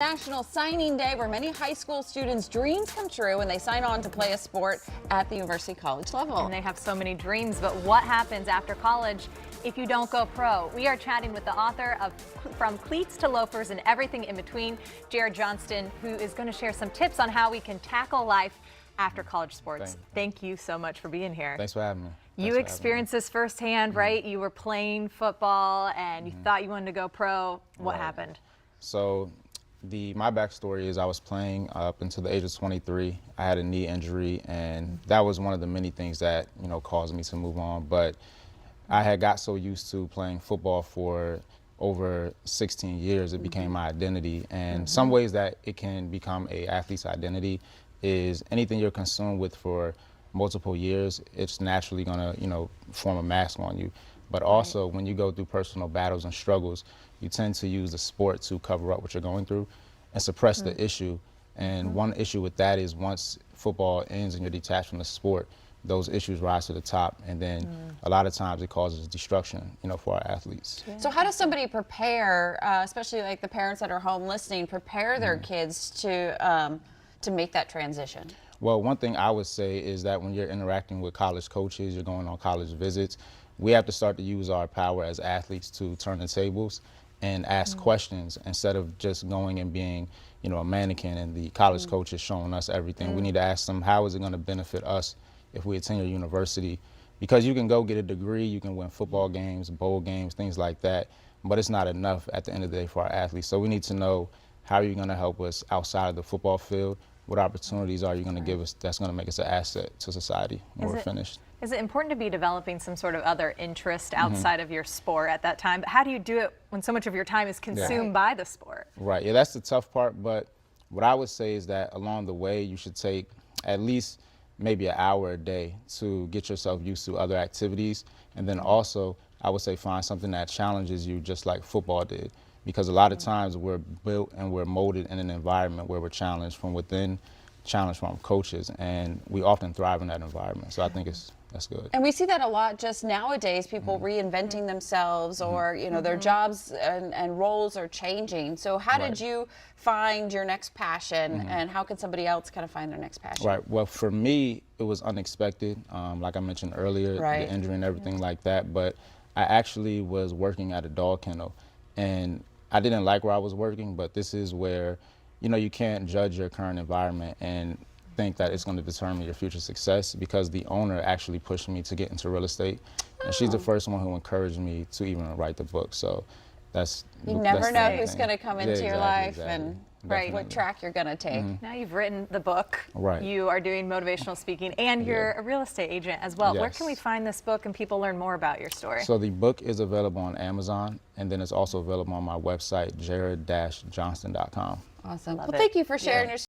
National Signing Day, where many high school students' dreams come true when they sign on to play a sport at the university college level. And they have so many dreams, but what happens after college if you don't go pro? We are chatting with the author of From Cleats to Loafers and Everything in Between, Jared Johnston, who is going to share some tips on how we can tackle life after college sports. Thank you so much for being here. Thanks for having me. You experienced this firsthand, right? You were playing football and you thought you wanted to go pro. What happened? So my backstory is I was playing up until the age of 23. I had a knee injury, and that was one of the many things that, caused me to move on. But I had got so used to playing football for over 16 years, it became my identity. And some ways that it can become an athlete's identity is anything you're consumed with for multiple years, it's naturally gonna, form a mask on you. But also when you go through personal battles and struggles, you tend to use the sport to cover up what you're going through and suppress the issue. And one issue with that is once football ends and you're detached from the sport, those issues rise to the top, and then a lot of times it causes destruction, for our athletes. So how does somebody prepare, especially like the parents that are home listening, prepare their kids to make that transition? Well, one thing I would say is that when you're interacting with college coaches, you're going on college visits, we have to start to use our power as athletes to turn the tables and ask questions instead of just going and being, a mannequin and the college coach is showing us everything. We need to ask them, how is it going to benefit us if we attend your university? Because you can go get a degree, you can win football games, bowl games, things like that, but it's not enough at the end of the day for our athletes. So we need to know, how are you going to help us outside of the football field? What opportunities are you going to give us that's going to make us an asset to society when we're finished? Is it important to be developing some sort of other interest outside of your sport at that time? But how do you do it when so much of your time is consumed by the sport? Right, yeah, that's the tough part. But what I would say is that along the way, you should take at least maybe an hour a day to get yourself used to other activities. And then also, I would say find something that challenges you just like football did. Because a lot of times we're built and we're molded in an environment where we're challenged from within, challenged from coaches, and we often thrive in that environment. So I think that's good. And we see that a lot just nowadays, people reinventing themselves, or their jobs and roles are changing. So how did you find your next passion, and how can somebody else kind of find their next passion? Right, well, for me, it was unexpected. Like I mentioned earlier, the injury and everything like that, but I actually was working at a dog kennel, and I didn't like where I was working, but this is where, you can't judge your current environment and think that it's going to determine your future success, because the owner actually pushed me to get into real estate, and she's the first one who encouraged me to even write the book. So you never know who's going to come into your life and what track you're going to take. Now you've written the book, you are doing motivational speaking, and you're a real estate agent as well. Where can we find this book and people learn more about your story? So the book is available on Amazon, and then it's also available on my website, jared-johnston.com. Awesome. Well, thank you for sharing your story.